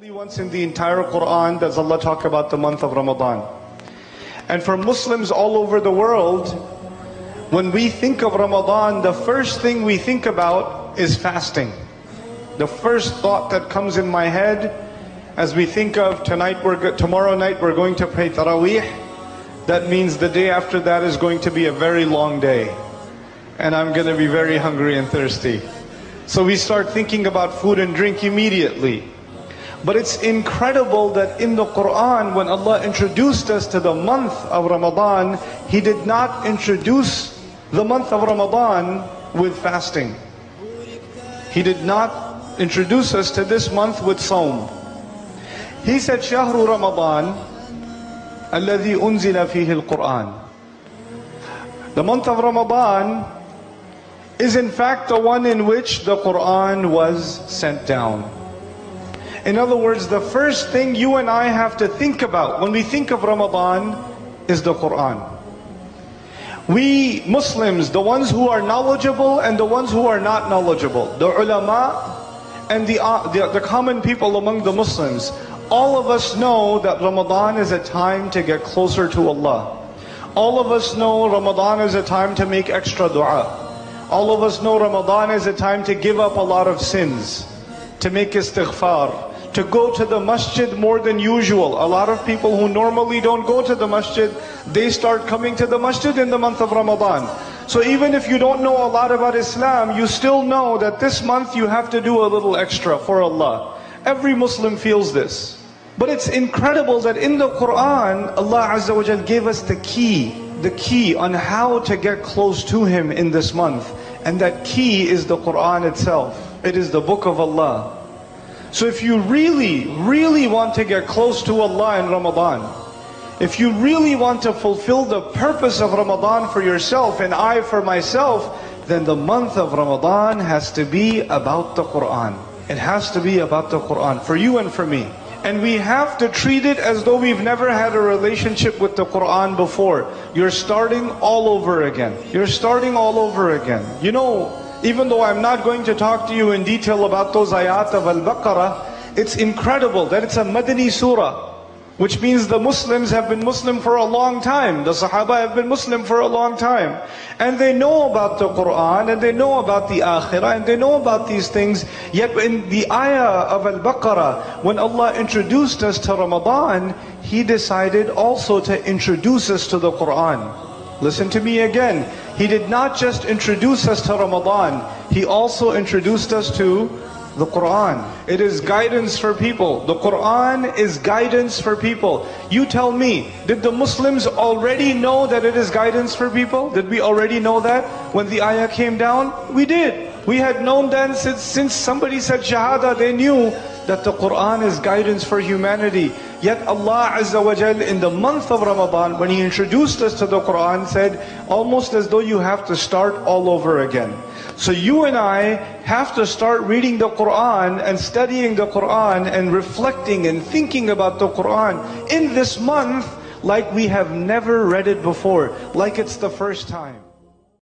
Only once in the entire Quran does Allah talk about the month of Ramadan. And for Muslims all over the world, when we think of Ramadan, the first thing we think about is fasting. The first thought that comes in my head as we think of tomorrow night we're going to pray Taraweeh, that means the day after that is going to be a very long day. And I'm going to be very hungry and thirsty. So we start thinking about food and drink immediately. But it's incredible that in the Quran, when Allah introduced us to the month of Ramadan, He did not introduce the month of Ramadan with fasting. He did not introduce us to this month with Sawm. He said, شهر رمضان الذي أنزل فيه القرآن. The month of Ramadan is in fact the one in which the Quran was sent down. In other words, the first thing you and I have to think about when we think of Ramadan is the Quran. We Muslims, the ones who are knowledgeable and the ones who are not knowledgeable, the ulama and the common people among the Muslims, all of us know that Ramadan is a time to get closer to Allah. All of us know Ramadan is a time to make extra dua. All of us know Ramadan is a time to give up a lot of sins, to make istighfar, to go to the masjid more than usual. A lot of people who normally don't go to the masjid, they start coming to the masjid in the month of Ramadan. So even if you don't know a lot about Islam, you still know that this month you have to do a little extra for Allah. Every Muslim feels this. But it's incredible that in the Quran, Allah Azza wa Jal gave us the key on how to get close to Him in this month. And that key is the Quran itself. It is the book of Allah. So if you really want to get close to Allah in Ramadan, if you really want to fulfill the purpose of Ramadan for yourself and I for myself, then the month of Ramadan has to be about the Quran. It has to be about the Quran, for you and for me. And we have to treat it as though we've never had a relationship with the Quran before. You're starting all over again. You're starting all over again. You know, even though I'm not going to talk to you in detail about those ayat of Al-Baqarah, it's incredible that it's a Madani surah, which means the Muslims have been Muslim for a long time. The Sahaba have been Muslim for a long time. And they know about the Quran, and they know about the Akhirah, and they know about these things. Yet in the ayah of Al-Baqarah, when Allah introduced us to Ramadan, He decided also to introduce us to the Quran. Listen to me again. He did not just introduce us to Ramadan, He also introduced us to the Quran. It is guidance for people. The Quran is guidance for people. You tell me, did the Muslims already know that it is guidance for people? Did we already know that when the ayah came down? We did. We had known then since somebody said Shahada, they knew that the Quran is guidance for humanity. Yet Allah Azza wa Jal in the month of Ramadan, when He introduced us to the Quran, said almost as though you have to start all over again. So you and I have to start reading the Quran and studying the Quran and reflecting and thinking about the Quran in this month like we have never read it before, like it's the first time.